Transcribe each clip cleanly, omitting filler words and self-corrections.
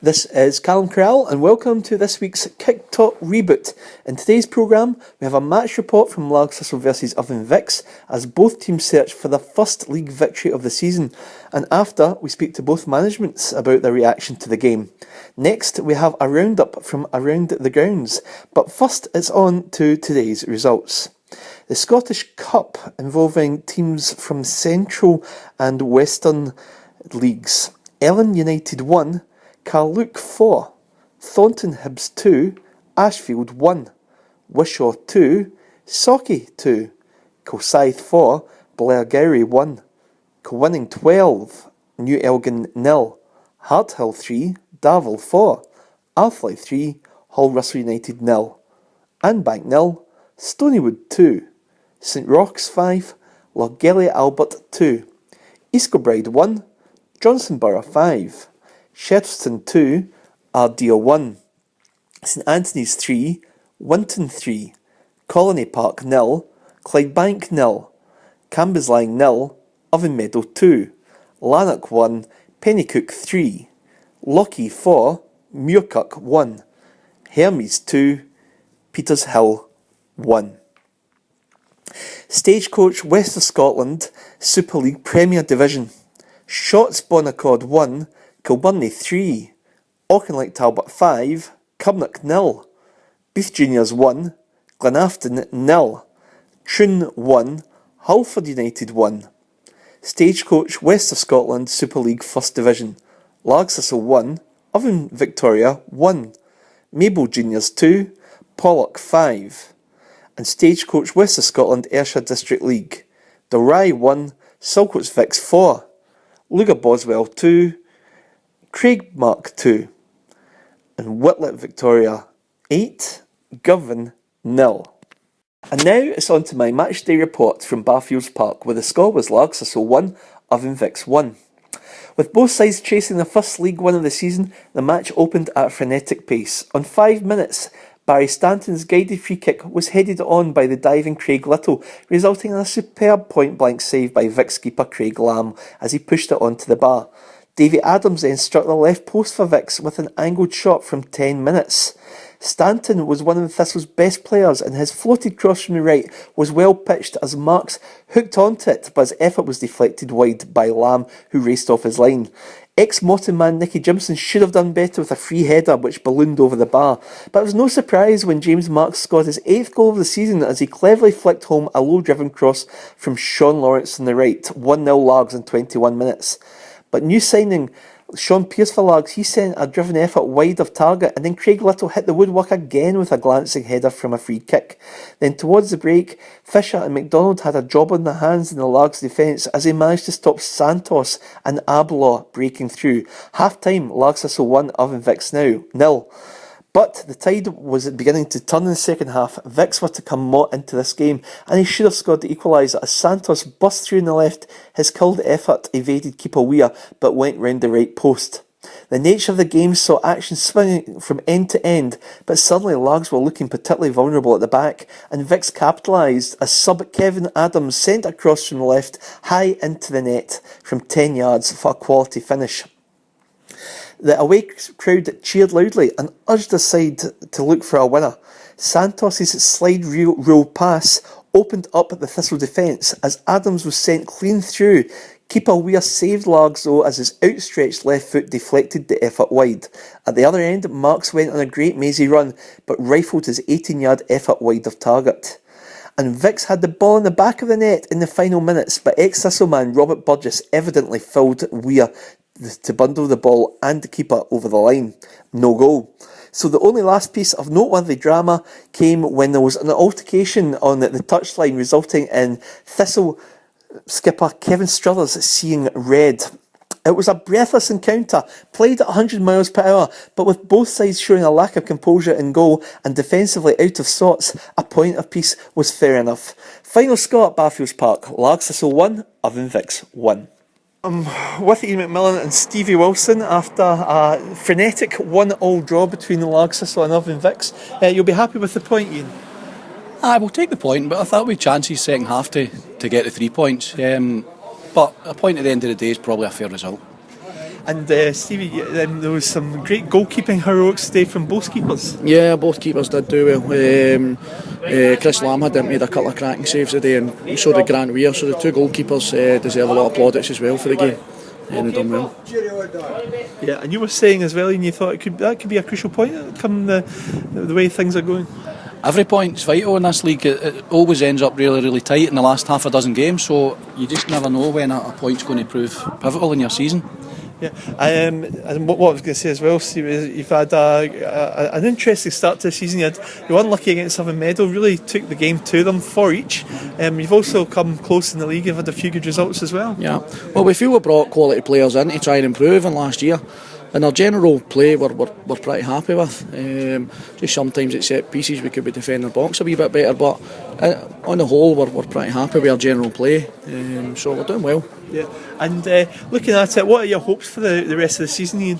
This is Callum Corral and welcome to this week's Kicktalk Reboot. In today's programme, we have a match report from Largs Thistle versus Irvine Vics as both teams search for their first league victory of the season, and after we speak to both managements about their reaction to the game. Next, we have a roundup from around the grounds, but first it's on to today's results. The Scottish Cup involving teams from Central and Western leagues. Ellen United 1, Carluke 4, Thornton Hibs 2, Ashfield 1, Wishaw 2, Sauchie 2, Kilsyth 4, Blairgowrie 1, Kilwinning 12, New Elgin 0, Harthill 3, Darvel 4, Arthly 3, Hull Russell United 0, Anbank 0, Stonywood 2, St Rochs 5, Lochgelly Albert 2, East Kilbride 1, Johnsonborough 5, Shettleston 2, Ardeo 1, St Anthony's 3, Winton 3, Colony Park 0, Clydebank 0, Cambuslang 0, Oven Meadow 2, Lanark 1, Pennycook 3, Lochie 4, Muirkirk 1, Hermes 2, Petershill 1. Stagecoach West of Scotland Super League Premier Division. Shotts Bonaccord 1, Kilburney 3, Auchinleck Talbot 5, Cumnock 0, Beath Juniors 1, Glenafton 0, Troon 1, Halford United 1. Stagecoach West of Scotland Super League First Division. Largs Thistle 1, Irvine Victoria 1, Maple Juniors 2, Pollock 5. And Stagecoach West of Scotland Ayrshire District League. Dalry 1, Silcoats Vics 4, Lugar Boswell 2, Craigmark 2, and Whitlet Victoria 8, Govan 0. And now it's on to my matchday report from Barfields Park, where the score was Largs Thistle 1, Irvine Vics 1. With both sides chasing the first League One of the season, the match opened at a frenetic pace. On 5 minutes, Barry Stanton's guided free kick was headed on by the diving Craig Little, resulting in a superb point-blank save by Vics keeper Craig Lamb as he pushed it onto the bar. Davy Adams then struck the left post for Vics with an angled shot from 10 minutes. Stanton was one of the Thistle's best players and his floated cross from the right was well pitched as Marks hooked onto it, but his effort was deflected wide by Lamb, who raced off his line. Ex-Morton man Nicky Jimson should have done better with a free header which ballooned over the bar, but it was no surprise when James Marks scored his 8th goal of the season as he cleverly flicked home a low-driven cross from Sean Lawrence on the right, 1-0 Largs in 21 minutes. But new signing Sean Pearce for Largs, he sent a driven effort wide of target, and then Craig Little hit the woodwork again with a glancing header from a free kick. Then towards the break, Fisher and McDonald had a job on their hands in the Largs defence as they managed to stop Santos and Ablaw breaking through. Half-time, Largs Thistle 1, Irvine Vics 0. But the tide was beginning to turn in the second half. Vics were to come more into this game, and he should have scored the equaliser as Santos burst through in the left. His killed effort evaded keeper Weir, but went round the right post. The nature of the game saw action swinging from end to end, but suddenly Largs were looking particularly vulnerable at the back, and Vics capitalised as sub Kevin Adams sent a cross from the left high into the net from 10 yards for a quality finish. The away crowd cheered loudly and urged the side to look for a winner. Santos' slide rule pass opened up the Thistle defence as Adams was sent clean through. Keeper Weir saved Largs though as his outstretched left foot deflected the effort wide. At the other end, Marks went on a great mazy run but rifled his 18-yard effort wide of target. And Vics had the ball in the back of the net in the final minutes, but ex-Thistle man Robert Burgess evidently filled Weir to bundle the ball and the keeper over the line. No goal. So the only last piece of noteworthy drama came when there was an altercation on the touchline resulting in Thistle skipper Kevin Struthers seeing red. It was a breathless encounter, played at 100 miles per hour, but with both sides showing a lack of composure in goal and defensively out of sorts, a point of peace was fair enough. Final score at Barfields Park, Largs Thistle 1, Irvine Vics 1. I'm with Ian McMillan and Stevie Wilson after a frenetic 1-1 draw between the Largs Thistle and Irvine Vics. You'll be happy with the point, Ian? I will take the point, but I thought we had chances second half to get the 3 points. But a point at the end of the day is probably a fair result. And Stevie, there was some great goalkeeping heroics today from both keepers. Yeah, both keepers did do well. Chris Lamb had made a couple of cracking saves today, and so did Grant Weir. So the two goalkeepers deserve a lot of plaudits as well for the game. They've done well. Yeah, and you were saying as well, and you thought that could be a crucial point come the way things are going. Every point's vital in this league. It always ends up really, really tight in the last half a dozen games, so you just never know when a point's going to prove pivotal in your season. Yeah, and what I was going to say as well, Steve, is you've had an interesting start to the season. You were unlucky against Irvine Meadow, really took the game to them for each. You've also come close in the league, you've had a few good results as well. Yeah, well, we feel we brought quality players in to try and improve in last year. And our general play we're pretty happy with. Just sometimes at set pieces we could be defending the box a wee bit better, but on the whole we're pretty happy with our general play. So we're doing well. Yeah, and looking at it, what are your hopes for the rest of the season, Ian?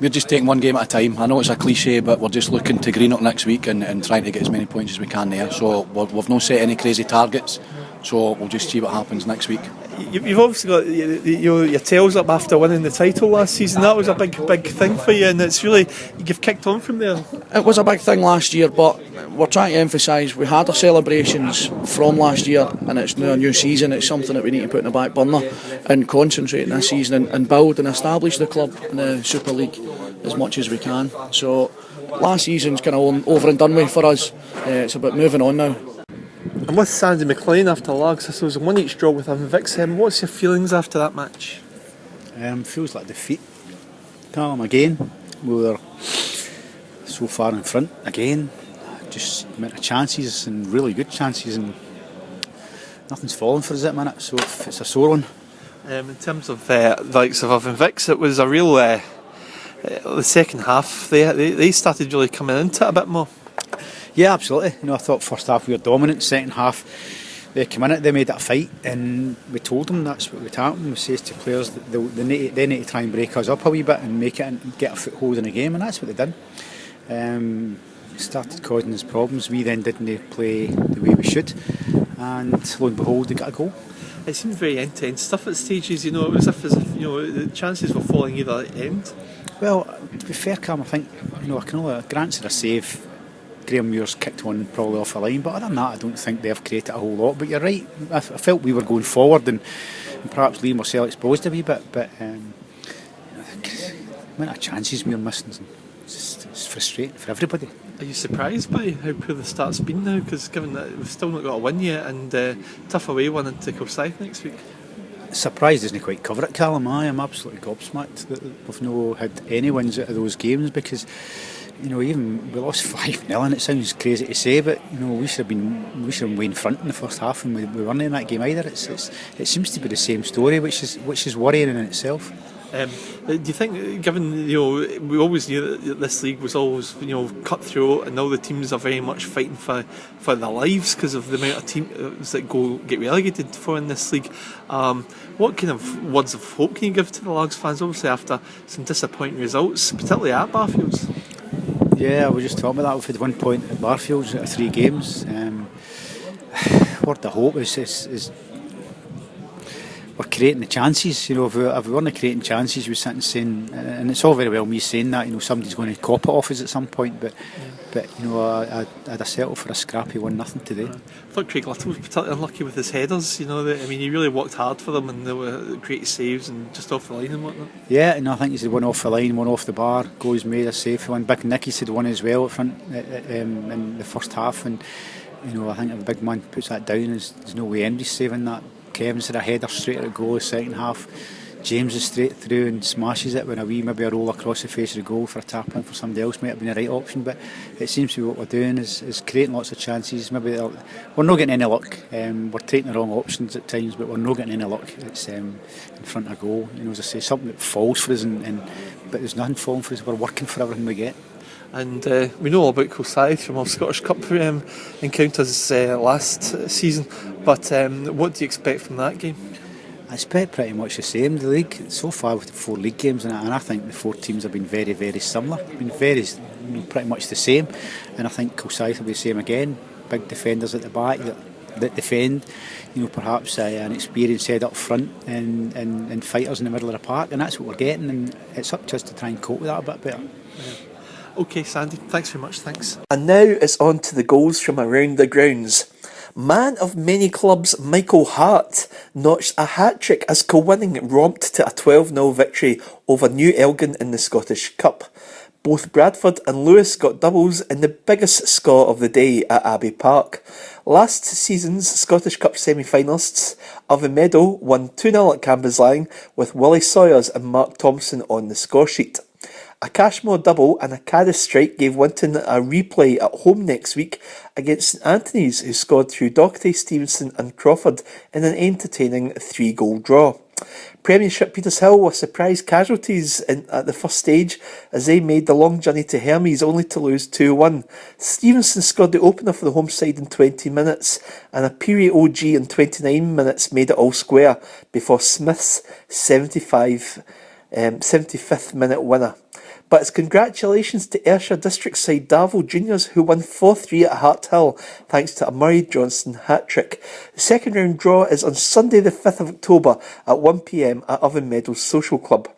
We're just taking one game at a time. I know it's a cliche, but we're just looking to Greenock next week and trying to get as many points as we can there. So we've not set any crazy targets, so we'll just see what happens next week. You've obviously got your tails up after winning the title last season. That was a big thing for you, and it's really, you've kicked on from there. It was a big thing last year, but we're trying to emphasise we had our celebrations from last year, and it's now a new season. It's something that we need to put in the back burner and concentrate on this season and build and establish the club in the Super League as much as we can. So last season's kind of over and done with for us. It's about moving on now. And with Sandy McLean after Largs Thistle, was a 1-1 draw with Irvine Vics. What's your feelings after that match? Feels like defeat. Callum again. We were so far in front again. Just amount of chances and really good chances, and nothing's fallen for us at the minute. So it's a sore one. In terms of the likes of Irvine Vics, it was a real. The second half, they started really coming into it a bit more. Yeah, absolutely. I thought first half we were dominant. Second half, they came in it, they made it a fight, and we told them that's what would happen. We said to players that they need to try and break us up a wee bit and make it and get a foothold in the game, and that's what they did. Started causing us problems. We then didn't play the way we should, and lo and behold, they got a goal. It seemed very intense stuff at stages. It was as if the chances were falling either end. Well, to be fair, Cam, I think Grant's had a save. Graham Muir's kicked one probably off the line, but other than that I don't think they've created a whole lot. But you're right, I felt we were going forward and perhaps Liam was self exposed a wee bit, but the amount of chances we were missing, it's frustrating for everybody. Are you surprised by how poor the start's been now? Because given that we've still not got a win yet, and tough away one into Kilsyth next week. Surprised doesn't quite cover it, Callum. I am absolutely gobsmacked that we've not had any wins out of those games, because even we lost 5-0, and it sounds crazy to say, but we should have been way in front in the first half, and we weren't in that game either. It seems to be the same story, which is worrying in itself. Do you think, given we always knew that this league was always cutthroat, and now the teams are very much fighting for their lives because of the amount of teams that get relegated for in this league, what kind of words of hope can you give to the Largs fans, obviously after some disappointing results, particularly at Barfields? Yeah, we were just talking about that. We've had 1 point at Barfields out of 3 games. Word of hope is we're creating the chances. If we weren't creating chances, we're sitting saying, and it's all very well me saying that, somebody's going to cop it off us at some point, but I'd have settled for a scrappy 1-0 today. I thought Craig Little was particularly unlucky with his headers. He really worked hard for them, and they were great saves and just off the line and whatnot. Yeah, I think he's had one off the line, one off the bar. Goes made a safe one. Big Nicky's had one as well at front in the first half, and I think if a big man puts that down, there's no way Emdy's saving that. Kevin's had a header straight at the goal the second half. James is straight through and smashes it when maybe a roll across the face of the goal for a tap in for somebody else might have been the right option, but it seems to be what we're doing is creating lots of chances. Maybe we're not getting any luck. We're taking the wrong options at times, but we're not getting any luck. It's in front of goal. As I say, something that falls for us, but there's nothing falling for us. We're working for everything we get. And we know all about Kilsyth from our Scottish Cup encounters last season, but what do you expect from that game? I expect pretty much the same. The league so far with the 4 league games, and I think the 4 teams have been very, very similar. Been very pretty much the same, and I think Kilsyth will be the same again. Big defenders at the back that that defend. Perhaps an experienced head up front and fighters in the middle of the park, and that's what we're getting, and it's up to us to try and cope with that a bit better. OK, Sandy, thanks very much, thanks. And now it's on to the goals from around the grounds. Man of many clubs Michael Hart notched a hat-trick as Kilwinning romped to a 12-0 victory over New Elgin in the Scottish Cup. Both Bradford and Lewis got doubles in the biggest score of the day at Abbey Park. Last season's Scottish Cup semi-finalists, Irvine Vics won 2-0 at Cambuslang with Willie Sawyers and Mark Thompson on the score sheet. A Cashmore double and a Caddis strike gave Winton a replay at home next week against St Anthony's, who scored through Docherty, Stevenson and Crawford in an entertaining 3-goal draw. Premiership Petershill were surprise casualties at the first stage as they made the long journey to Hermes only to lose 2-1. Stevenson scored the opener for the home side in 20 minutes and a Peary OG in 29 minutes made it all square before Smith's 75th minute winner. But it's congratulations to Ayrshire District side Darvel Juniors, who won 4-3 at Hart Hill thanks to a Murray Johnson hat-trick. The second round draw is on Sunday the 5th of October at 1 p.m. at Irvine Meadows Social Club.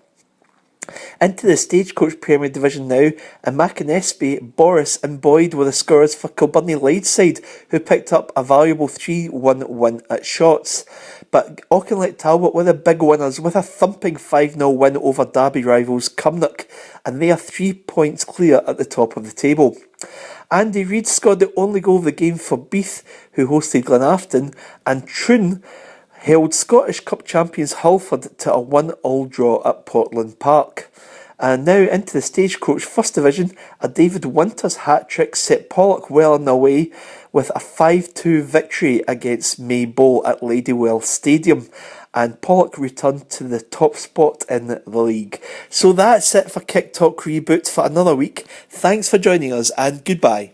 Into the Stagecoach Premier Division now, and Macanesby, Boris and Boyd were the scorers for Kilbirnie Leightside, who picked up a valuable 3-1 win at Shotts. But Auchinleck Talbot were the big winners with a thumping 5-0 win over Derby rivals Cumnock, and they are 3 points clear at the top of the table. Andy Reid scored the only goal of the game for Beath, who hosted Glenafton, and Troon held Scottish Cup champions Halford to a 1-1 draw at Portland Park. And now into the Stagecoach First Division, a David Winters hat-trick set Pollock well on the way with a 5-2 victory against Maybole at Ladywell Stadium, and Pollock returned to the top spot in the league. So that's it for Kicktalk Reboot for another week. Thanks for joining us and goodbye.